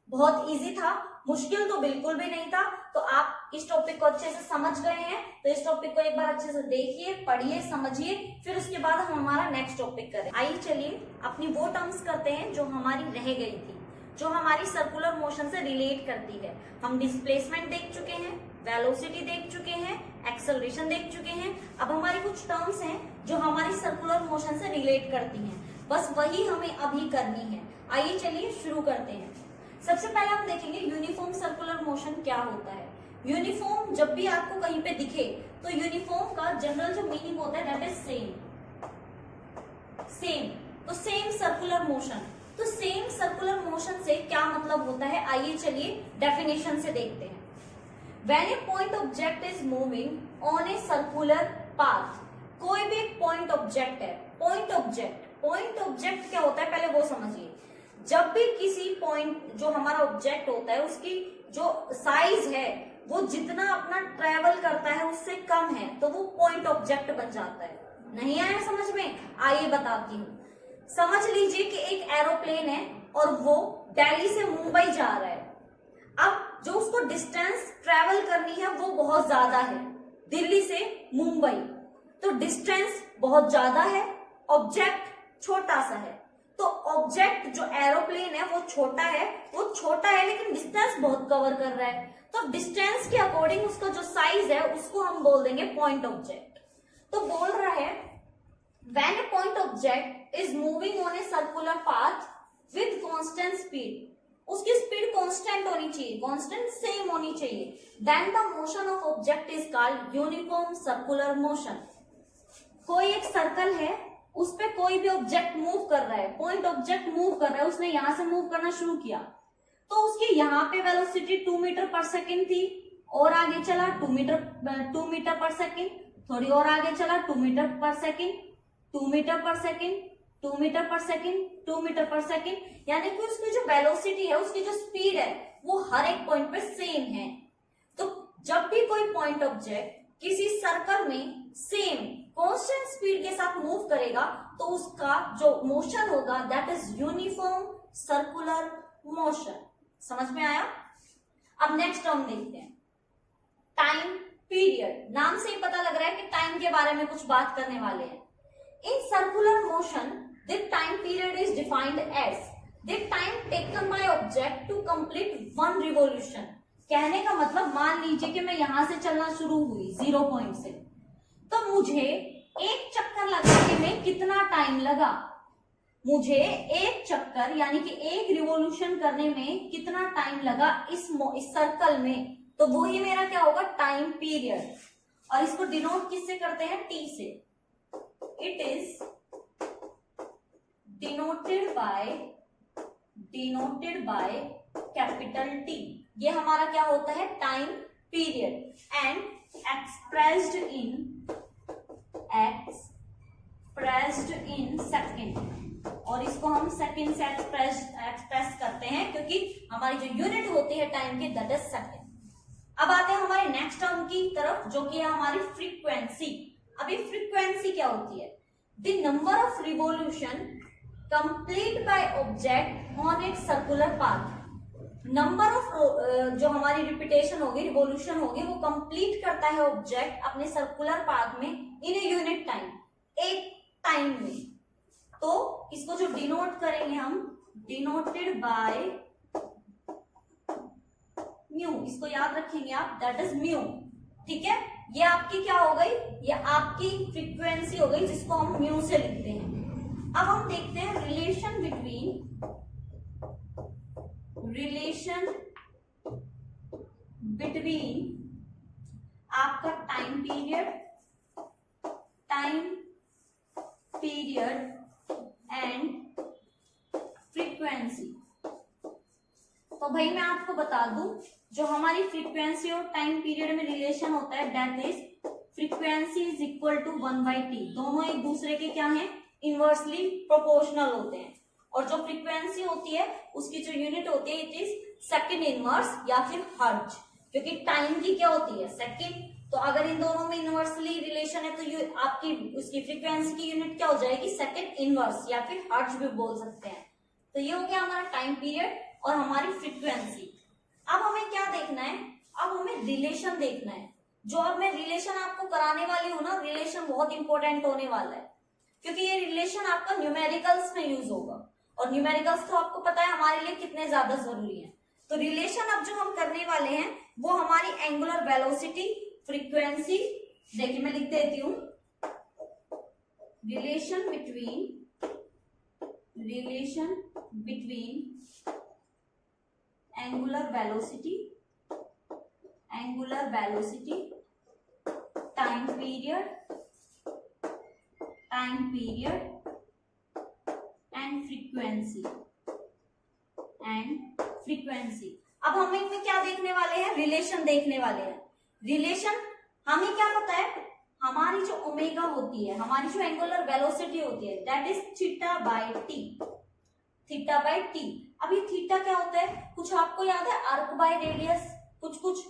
बहुत इजी था, मुश्किल तो बिल्कुल भी नहीं था। तो आप इस टॉपिक को अच्छे से समझ गए हैं, तो इस टॉपिक को एक बार अच्छे से देखिए, पढ़िए, समझिए, फिर उसके बाद हम हमारा नेक्स्ट टॉपिक करें। आइए चलिए अपनी वो टर्म्स करते हैं जो हमारी रह गई थी, जो हमारी सर्कुलर मोशन से रिलेट करती है। हम डिस्प्लेसमेंट देख चुके हैं, वेलोसिटी देख चुके हैं, एक्सेलरेशन देख चुके हैं। अब हमारी कुछ टर्म्स हैं जो हमारी सर्कुलर मोशन से रिलेट करती हैं, बस वही हमें अभी करनी है। आइए चलिए शुरू करते हैं। सबसे पहले हम देखेंगे यूनिफॉर्म सर्कुलर मोशन क्या होता है। यूनिफॉर्म जब भी आपको कहीं पे दिखे तो यूनिफॉर्म का जनरल जो मीनिंग होता है दैट इज सेम। सेम तो सेम सर्कुलर मोशन। तो सेम सर्कुलर मोशन से क्या मतलब होता है, आइए चलिए डेफिनेशन से देखते हैं। When a point object is moving on a circular path, कोई भी एक पॉइंट ऑब्जेक्ट है, पॉइंट ऑब्जेक्ट क्या होता है पहले वो समझिए। जब भी किसी पॉइंट जो हमारा ऑब्जेक्ट होता है उसकी जो साइज है वो जितना अपना ट्रेवल करता है उससे कम है तो वो पॉइंट ऑब्जेक्ट बन जाता है। नहीं आया समझ में, आइए बताती हूँ। समझ लीजिए कि एक एरोप्लेन है और वो दिल्ली से मुंबई जा रहा है। अब जो उसको डिस्टेंस ट्रेवल करनी है वो बहुत ज्यादा है, दिल्ली से मुंबई, तो डिस्टेंस बहुत ज्यादा है, ऑब्जेक्ट छोटा सा है। तो ऑब्जेक्ट जो एरोप्लेन है वो छोटा है लेकिन डिस्टेंस बहुत कवर कर रहा है, तो डिस्टेंस के अकॉर्डिंग उसका जो साइज है उसको हम बोल देंगे पॉइंट ऑब्जेक्ट। तो बोल रहा है when a point object is moving on a circular path with constant speed, उसकी स्पीड कांस्टेंट होनी चाहिए, कांस्टेंट सेम होनी चाहिए, then the motion of object is called uniform circular motion. कोई एक सर्कल है, उस पे कोई भी ऑब्जेक्ट मूव कर रहा है, पॉइंट ऑब्जेक्ट मूव कर रहा है, उसने यहां से मूव करना शुरू किया तो उसकी यहाँ पे वेलोसिटी 2 मीटर पर सेकेंड थी, और आगे चला 2 मीटर पर सेकेंड, थोड़ी और आगे चला 2 मीटर पर सेकेंड, 2 मीटर पर सेकेंड, 2 मीटर पर सेकेंड, 2 मीटर पर सेकेंड, यानी कि उसकी जो वेलोसिटी है, उसकी जो स्पीड है वो हर एक पॉइंट पे सेम है। तो जब भी कोई पॉइंट ऑब्जेक्ट किसी सर्कल में सेम कांस्टेंट स्पीड के साथ मूव करेगा तो उसका जो मोशन होगा that is uniform circular motion. समझ में आया? अब नेक्स्ट टर्म देखते हैं, टाइम पीरियड। नाम से ही पता लग रहा है कि टाइम के बारे में कुछ बात करने वाले हैं। In circular motion the time period is defined as the time taken by object to complete one revolution। कहने का मतलब मान लीजिए कि मैं यहां से चलना शुरू हुई 0 पॉइंट से, तो मुझे एक चक्कर लगाने में कितना टाइम लगा, मुझे एक चक्कर यानी कि एक रिवॉल्यूशन करने में कितना टाइम लगा इस सर्कल में, तो वो ही मेरा क्या होगा, टाइम पीरियड। और इसको डिनोट किससे करते हैं, टी से। It is denoted by capital T. ये हमारा क्या होता है, time period, and expressed in second, और इसको हम सेकेंड से एक्सप्रेस करते हैं क्योंकि हमारी जो यूनिट होती है टाइम की दैट इज सेकेंड। अब आते हैं हमारे नेक्स्ट टर्म की तरफ जो कि है हमारी फ्रीक्वेंसी। अभी फ्रीक्वेंसी क्या होती है, the number of revolution complete by object on एक सर्कुलर पाथ। नंबर ऑफ जो हमारी रिपीटेशन होगी, रिवॉल्यूशन होगी, वो कंप्लीट करता है ऑब्जेक्ट अपने सर्कुलर पाथ में इन ए यूनिट टाइम, एक टाइम में। तो इसको जो डिनोट करेंगे हम, डिनोटेड बाय म्यू, इसको याद रखेंगे आप, दैट इज म्यू। ठीक है, ये आपकी क्या हो गई, ये आपकी फ्रीक्वेंसी हो गई जिसको हम म्यू से लिखते हैं। अब हम देखते हैं रिलेशन बिटवीन आपका टाइम पीरियड एंड फ्रीक्वेंसी। तो भाई मैं आपको बता दूं, जो हमारी फ्रीक्वेंसी और टाइम पीरियड में रिलेशन होता है that is frequency is equal to 1/t। दोनों एक दूसरे के क्या हैं, इनवर्सली प्रोपोर्शनल होते हैं। और जो फ्रीक्वेंसी होती है उसकी जो यूनिट होती है इट इज सेकंड इनवर्स या फिर हर्ट्ज, क्योंकि टाइम की क्या होती है, सेकंड। तो अगर इन दोनों में इनवर्सली रिलेशन है तो आपकी उसकी फ्रीक्वेंसी की यूनिट क्या हो जाएगी, सेकंड इनवर्स या फिर हर्ट्ज भी बोल सकते हैं। तो ये हो गया हमारा टाइम पीरियड और हमारी फ्रीक्वेंसी। अब हमें क्या देखना है, अब हमें रिलेशन देखना है। जो अब मैं रिलेशन आपको कराने वाली हूँ ना, रिलेशन बहुत इंपॉर्टेंट होने वाला है, क्योंकि ये रिलेशन आपका न्यूमेरिकल्स में यूज होगा और न्यूमेरिकल्स तो आपको पता है हमारे लिए कितने ज्यादा जरूरी है। तो रिलेशन अब जो हम करने वाले हैं वो हमारी एंगुलर वेलोसिटी, फ्रीक्वेंसी, देखिए मैं लिख देती हूँ, relation between angular velocity, time period and frequency. अब हम इनमें क्या देखने वाले हैं, रिलेशन देखने वाले हैं। रिलेशन हमें क्या पता है, हमारी जो ओमेगा होती है, हमारी जो एंगुलर वेलोसिटी होती है that is theta by T. अब ये थीटा क्या होता है, कुछ आपको याद है, आर्क बाय रेडियस, कुछ।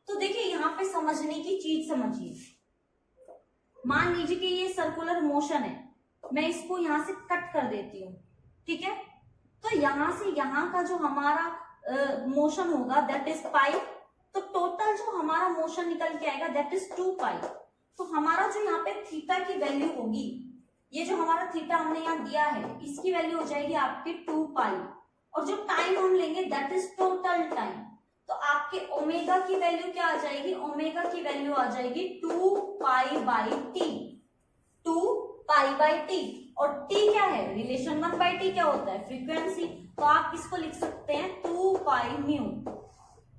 तो देखिए यहाँ पे समझने की चीज समझिए। मान लीजिए कि ये सर्कुलर मोशन है, मैं इसको यहां से कट कर देती हूँ, ठीक है। तो यहां से यहां का जो हमारा मोशन होगा दैट इज पाई। तो टोटल जो हमारा मोशन निकल के आएगा दैट इज 2 पाई। तो हमारा जो यहाँ पे थीटा की वैल्यू होगी, ये जो हमारा थीटा हमने यहाँ दिया है इसकी वैल्यू हो जाएगी आपकी 2 पाई। और जो टाइम हम लेंगे दैट इज टोटल टाइम। तो आपके ओमेगा की वैल्यू क्या आ जाएगी, ओमेगा की वैल्यू आ जाएगी 2 पाई बाई टी। और टी क्या है, रिलेशन 1/t क्या होता है, फ्रीक्वेंसी। तो आप इसको लिख सकते हैं 2 पाई म्यू।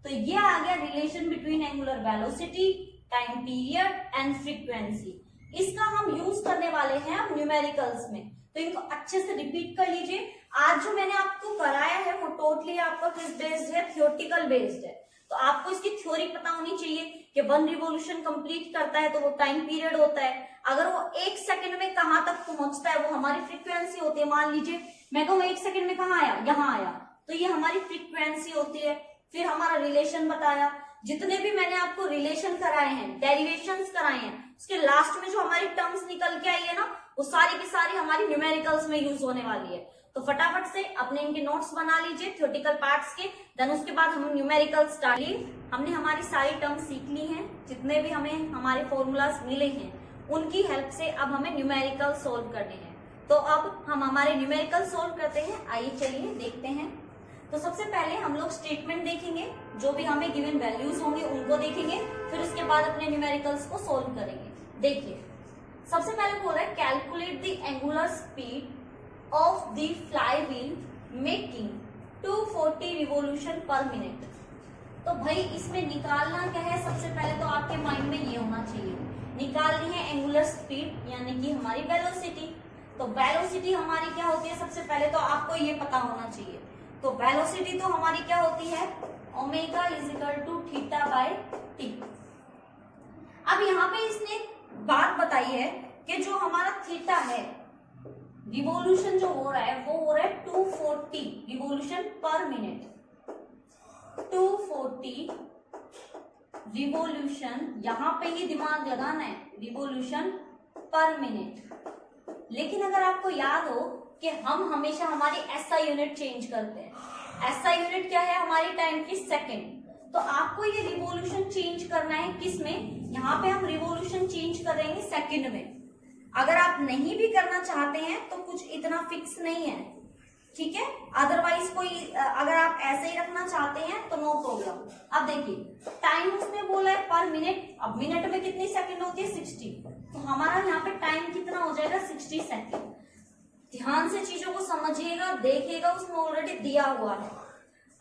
तो ये आ गया relation between angular velocity, time period and frequency. इसका हम यूज करने वाले हैं अब न्यूमेरिकल्स में, तो इनको अच्छे से रिपीट कर लीजिए। आज जो मैंने आपको कराया है वो टोटली आपका किस बेस्ड है, थियोरेटिकल बेस्ड है। तो आपको इसकी थ्योरी पता होनी चाहिए कि 1 रिवोल्यूशन कंप्लीट करता है तो वो टाइम पीरियड होता है। अगर वो 1 सेकंड में कहां तक पहुंचता है वो हमारी फ्रीक्वेंसी होती है। मान लीजिए मैं कहूँ 1 सेकंड में कहाँ आया, यहाँ आया, तो ये हमारी फ्रीक्वेंसी होती है। फिर हमारा रिलेशन बताया, जितने भी मैंने आपको रिलेशन कराए हैं, डेरिवेशंस कराए हैं, उसके लास्ट में जो हमारी टर्म्स निकल के आई है ना, वो सारी की सारी हमारी न्यूमेरिकल्स में यूज होने वाली है। तो फटाफट से अपने इनके नोट्स बना लीजिए थ्योरेटिकल पार्ट्स के, देन उसके बाद हम न्यूमेरिकल्स स्टार्ट लिए। हमने हमारी सारी टर्म्स सीख ली हैं, जितने भी हमें हमारे फॉर्मूलाज मिले हैं उनकी हेल्प से अब हमें न्यूमेरिकल सोल्व करने हैं। तो अब हम हमारे न्यूमेरिकल सोल्व करते हैं, आइए चलिए देखते हैं। तो सबसे पहले हम लोग स्टेटमेंट देखेंगे, जो भी हमें गिवन वैल्यूज होंगे उनको देखेंगे, फिर उसके बाद अपने न्यूमेरिकल्स को सोल्व करेंगे। देखिए सबसे पहले बोल रहा है calculate the angular speed of the flywheel making 240 revolution per minute. तो भाई इसमें निकालना क्या है, सबसे पहले तो आपके माइंड में ये होना चाहिए, निकालनी है एंगुलर स्पीड यानी कि हमारी वेलोसिटी। तो वेलोसिटी हमारी क्या होती है, सबसे पहले तो आपको ये पता होना चाहिए। तो वेलोसिटी तो हमारी क्या होती है, omega is equal to theta by T. अब यहाँ पे इसने बात बताई है कि जो हमारा थीटा है, रिवोल्यूशन जो हो रहा है वो हो रहा है 240 रिवोल्यूशन पर मिनट। 240 रिवोल्यूशन, यहाँ पे ही दिमाग लगाना है, रिवोल्यूशन पर मिनट। लेकिन अगर आपको याद हो कि हम हमेशा हमारी एसआई यूनिट चेंज करते हैं। एसआई यूनिट क्या है हमारी, टाइम की सेकंड। तो आपको ये रिवोल्यूशन चेंज करना है किस में, यहाँ पे हम रिवोल्यूशन चेंज करेंगे सेकंड में। अगर आप नहीं भी करना चाहते हैं तो कुछ इतना फिक्स नहीं है, ठीक है। अदरवाइज कोई अगर आप ऐसे ही रखना चाहते हैं तो नो प्रॉब्लम। अब देखिए टाइम उसने बोला है पर मिनट, अब मिनट में कितनी सेकंड होती है 60, तो हमारा यहाँ पे टाइम कितना हो जाएगा 60 सेकंड। ध्यान से चीजों को समझिएगा, देखिएगा, उसमें ऑलरेडी दिया हुआ है।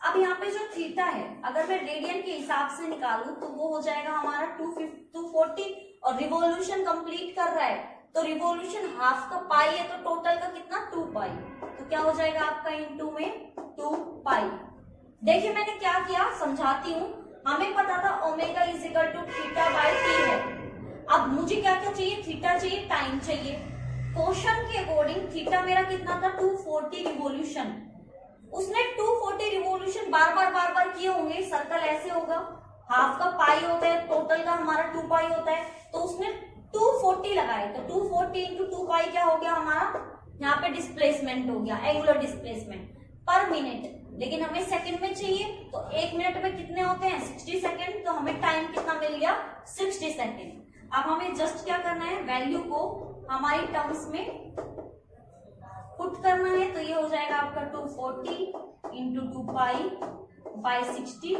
अब यहाँ पे जो थीटा है अगर मैं रेडियन के हिसाब से निकालूं तो वो हो जाएगा हमारा 240 और रिवॉल्यूशन कंप्लीट कर रहा है तो रिवॉल्यूशन हाफ का पाई है तो टोटल का कितना 2 पाई, तो क्या हो जाएगा आपका इनटू में 2 पाई। देखिए मैंने क्या किया समझाती हूँ। हमें पता था omega is equal to theta by T है। अब मुझे क्या क्या चाहिए, थीटा चाहिए, टाइम चाहिए। क्वेश्चन के अकॉर्डिंग थीटा मेरा कितना था 240 रिवॉल्यूशन। उसने 240 रिवॉल्यूशन बार बार किए होंगे, सर्कल ऐसे होगा, हाफ का पाई होता है, टोटल का हमारा 2 पाई होता है, तो उसने 240 लगाए तो 240 इंटू 2 पाई क्या हो गया हमारा, यहाँ पे डिस्प्लेसमेंट हो गया, एंगुलर डिस्प्लेसमेंट पर मिनट। लेकिन हमें सेकंड में चाहिए तो 1 मिनट में कितने होते हैं 60 सेकंड, तो हमें टाइम कितना मिल गया 60 सेकंड। अब हमें जस्ट क्या करना है, वैल्यू को हमारी टर्म्स में पुट करना है, तो ये हो जाएगा आपका 240 इंटू 2 पाई बाई 60,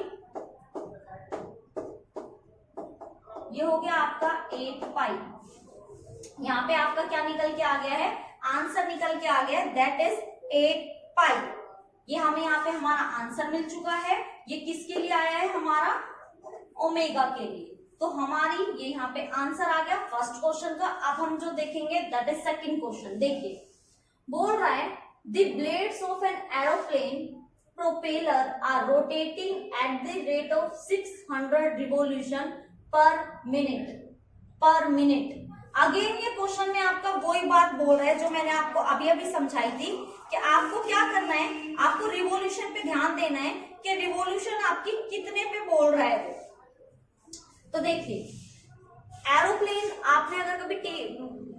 ये हो गया आपका 8 पाई। यहाँ पे आपका क्या निकल के आ गया है, आंसर निकल के आ गया, दैट इज 8 पाई। ये हमें यहाँ पे हमारा आंसर मिल चुका है। ये किसके लिए आया है, हमारा ओमेगा के लिए। तो हमारी ये यहाँ पे आंसर आ गया फर्स्ट क्वेश्चन का। अब हम जो देखेंगे दैट इज सेकंड क्वेश्चन। देखिए बोल रहा है the blades of an aeroplane propeller are rotating at the rate of 600 revolution per minute. Again ये क्वेश्चन में आपका वही बात बोल रहा है जो मैंने आपको अभी समझाई थी कि आपको क्या करना है, आपको रिवॉल्यूशन पे ध्यान देना है कि रिवॉल्यूशन आपकी कितने पे बोल रहा है वो। तो देखिए एरोप्लेन आपने अगर कभी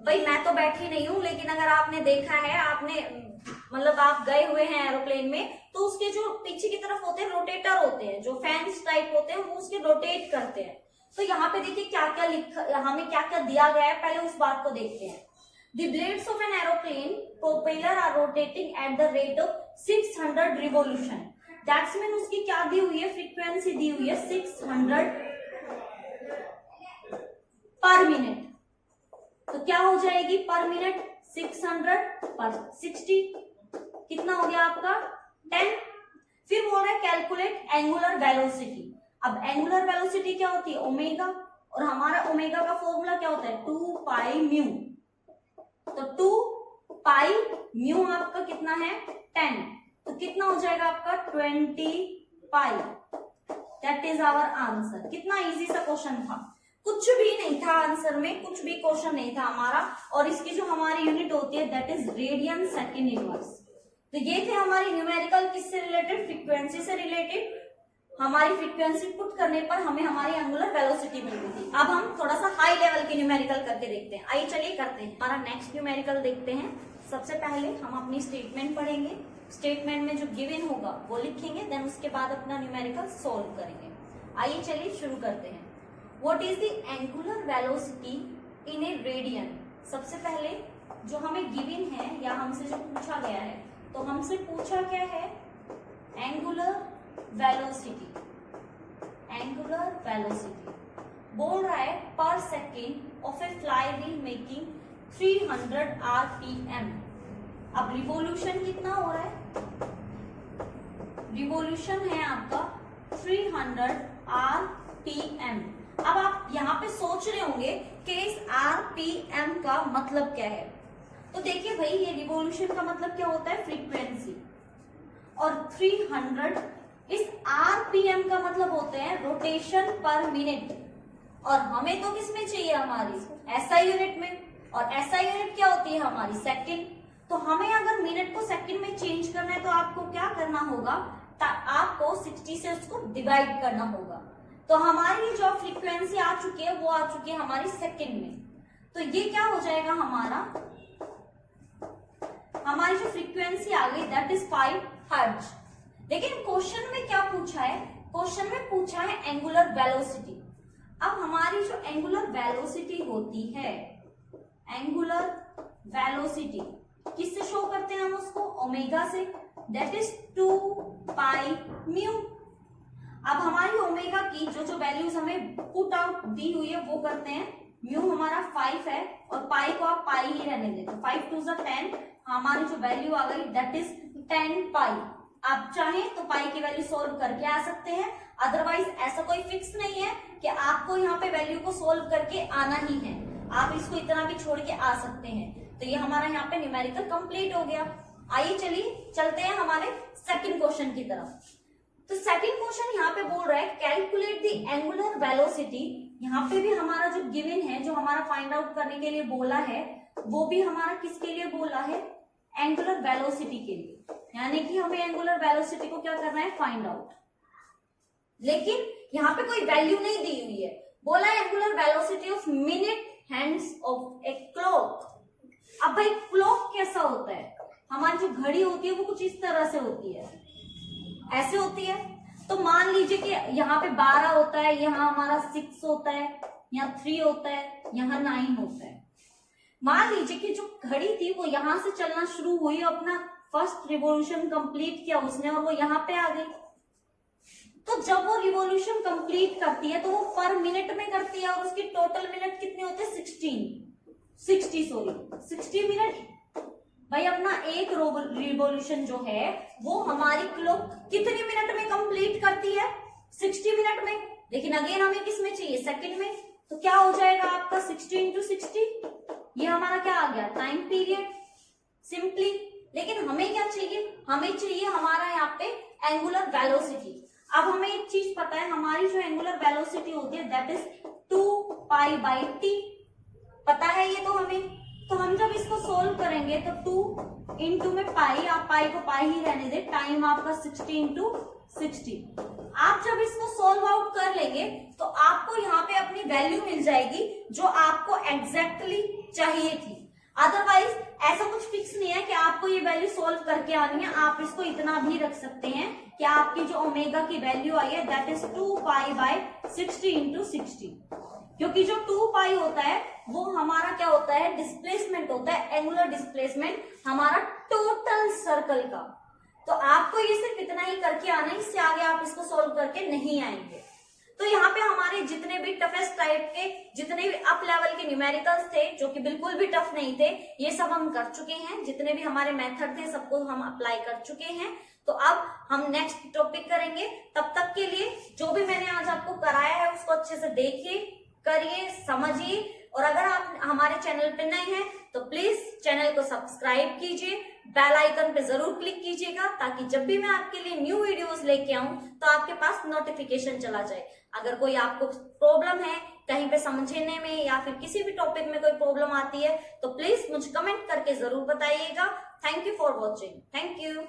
भाई मैं तो बैठी नहीं हूं, लेकिन अगर आपने देखा है, आपने मतलब आप गए हुए हैं एरोप्लेन में, तो उसके जो पीछे की तरफ होते हैं रोटेटर होते हैं, जो फैंस टाइप होते हैं, वो उसके रोटेट करते हैं। तो यहाँ पे देखिए क्या क्या लिखा, हमें क्या क्या दिया गया है, पहले उस बात को देखते हैं। The blades of an aeroplane propeller are rotating at the rate of 600 revolution. That's mean उसकी क्या दी हुई है, फ्रीक्वेंसी दी हुई है 600 पर मिनट। तो क्या हो जाएगी पर मिनट 600 पर 60 कितना हो गया आपका 10। फिर बोल रहा है कैलकुलेट एंगुलर वेलोसिटी। अब एंगुलर वेलोसिटी क्या होती है ओमेगा, और हमारा ओमेगा का फॉर्मूला क्या होता है 2 पाई म्यू। तो 2 पाई म्यू आपका कितना है 10, तो कितना हो जाएगा आपका 20 pi. That is our answer. कितना इजी सा क्वेश्चन था, कुछ भी नहीं था आंसर में, कुछ भी क्वेश्चन नहीं था हमारा। और इसकी जो हमारी यूनिट होती है that is radian second inverse. तो ये थे हमारी न्यूमेरिकल, किससे रिलेटेड, फ्रीक्वेंसी से रिलेटेड। हमारी फ्रीक्वेंसी पुट करने पर हमें हमारी एंगुलर वेलोसिटी मिल गई थी। अब हम थोड़ा सा हाई लेवल की न्यूमेरिकल करके देखते हैं। आइए चलिए करते हैं, हमारा नेक्स्ट न्यूमेरिकल देखते हैं। सबसे पहले हम अपनी स्टेटमेंट पढ़ेंगे, स्टेटमेंट में जो गिवन होगा वो लिखेंगे, देन उसके बाद अपना न्यूमेरिकल सोल्व करेंगे। आइए चलिए शुरू करते हैं। What is the angular velocity in a radian? सबसे पहले जो हमें गिवन है या हमसे जो पूछा गया है, तो हमसे पूछा क्या है एंगुलर वेलोसिटी। एंगुलर वेलोसिटी बोल रहा है पर second of A fly wheel making 300 RPM। अब रिवॉल्यूशन कितना हो रहा है, रिवॉल्यूशन है आपका 300 RPM। अब आप यहाँ पे सोच रहे होंगे कि इस RPM का मतलब क्या है। तो देखिए भाई ये रिवॉल्यूशन का मतलब क्या होता है फ्रीक्वेंसी, और 300 इस RPM का मतलब होते हैं रोटेशन पर मिनट। और हमें तो किस में चाहिए, हमारी SI यूनिट में, और SI यूनिट क्या होती है हमारी सेकंड। तो हमें अगर मिनट को सेकंड में चेंज करना है तो आपको क्या करना होगा, आपको 60 से उसको डिवाइड करना होगा। तो हमारी जो फ्रीक्वेंसी आ चुकी है वो आ चुकी है हमारी सेकंड में। तो ये क्या हो जाएगा हमारी जो फ्रीक्वेंसी आ गई दैट इज 5 हर्ट्ज। लेकिन क्वेश्चन में क्या पूछा है, क्वेश्चन में पूछा है एंगुलर वेलोसिटी। अब हमारी जो एंगुलर वेलोसिटी होती है, एंगुलर वेलोसिटी किससे शो करते हैं हम उसको, ओमेगा से। That is 2 pi mu. अब हमारी ओमेगा की जो वैल्यूज हमें पुट आउट दी हुई है वो करते हैं। म्यू हमारा 5 है और पाई को आप पाई ही रहने देते, 5 2 10, हमारी जो वैल्यू आ गई दैट इज 10 पाई। आप चाहें तो पाई की वैल्यू सोल्व करके आ सकते हैं, अदरवाइज ऐसा कोई फिक्स नहीं है कि आपको यहाँ पे वैल्यू को सोल्व करके आना ही है, आप इसको इतना भी छोड़ के आ सकते हैं। तो ये हमारा यहाँ पे न्यूमेरिकल कंप्लीट हो गया। आइए चलिए चलते हैं हमारे सेकंड क्वेश्चन की तरफ। तो सेकंड क्वेश्चन यहाँ पे बोल रहा है कैलकुलेट द एंगुलर वेलोसिटी। यहाँ पे भी हमारा जो गिवन है, जो हमारा फाइंड आउट करने के लिए बोला है, वो भी हमारा किसके लिए बोला है, एंगुलर वेलोसिटी के लिए, यानी कि हमें एंगुलर वेलोसिटी को क्या करना है, फाइंड आउट। लेकिन यहाँ पे कोई वैल्यू नहीं दी हुई है, बोला है angular velocity of minute hands of a clock. अब भाई क्लॉक कैसा होता है, हमारी जो घड़ी होती है वो कुछ इस तरह से होती है, ऐसे होती है। तो मान लीजिए कि यहाँ पे 12 होता है, यहाँ हमारा 6 होता है, यहाँ 3 होता है, यहाँ 9 होता है। मान लीजिए कि जो घड़ी थी वो यहां से चलना शुरू हुई, अपना फर्स्ट रिवॉल्यूशन कंप्लीट किया उसने और वो यहाँ पे आ गई। तो जब वो रिवॉल्यूशन कंप्लीट करती है तो वो पर मिनट में करती है और उसकी टोटल मिनट कितने होते हैं, 60 मिनट। भाई अपना एक रिवॉल्यूशन जो है वो हमारी क्लॉक कितने मिनट में कंप्लीट करती है, 60 मिनट में। लेकिन अगेन हमें किस में चाहिए, सेकंड में। तो क्या हो जाएगा आपका 60 × 60, ये हमारा क्या आ गया, टाइम पीरियड सिंपली। लेकिन हमें क्या चाहिए, हमें चाहिए हमारा यहाँ पे एंगुलर वेलोसिटी। अब हमें एक चीज पता है, हमारी जो एंगुलर वेलोसिटी होती है that is 2 pi by T, पता है ये तो हमें। तो हम जब इसको सोल्व करेंगे तो 2 इंटू में पाई, आप पाई को पाई ही रहने दे, टाइम आपका 60 × 60। आप जब इसको सोल्व आउट कर लेंगे तो आपको यहाँ पे अपनी वैल्यू मिल जाएगी जो आपको एग्जैक्टली चाहिए थी। अदरवाइज ऐसा कुछ फिक्स नहीं है कि आपको ये वैल्यू सोल्व करके आनी है, आप इसको इतना भी रख सकते हैं कि आपकी जो ओमेगा की वैल्यू आई है दैट इज 2 पाई बाई 60 × 60। क्योंकि जो 2 पाई होता है वो हमारा क्या होता है, डिस्प्लेसमेंट होता है, एंगुलर डिस्प्लेसमेंट हमारा टोटल सर्कल का। तो आपको ये सिर्फ इतना ही करके आना है, इससे आगे आप इसको सोल्व करके नहीं आएंगे। तो यहाँ पे हमारे जितने भी टफेस्ट टाइप के, जितने भी अप लेवल के न्यूमेरिकल्स थे जो कि बिल्कुल भी टफ नहीं थे, ये सब हम कर चुके हैं। जितने भी हमारे मेथड थे सबको हम अप्लाई कर चुके हैं। तो अब हम नेक्स्ट टॉपिक करेंगे। तब तक के लिए जो भी मैंने आज आपको कराया है उसको अच्छे से देखिए, करिए, समझिए। और अगर आप हमारे चैनल पे नए हैं तो प्लीज चैनल को सब्सक्राइब कीजिए, बेल आइकन पे जरूर क्लिक कीजिएगा ताकि जब भी मैं आपके लिए न्यू वीडियोस लेके आऊं तो आपके पास नोटिफिकेशन चला जाए। अगर कोई आपको प्रॉब्लम है कहीं पे समझने में या फिर किसी भी टॉपिक में कोई प्रॉब्लम आती है तो प्लीज मुझे कमेंट करके जरूर बताइएगा। Thank you for watching. Thank you.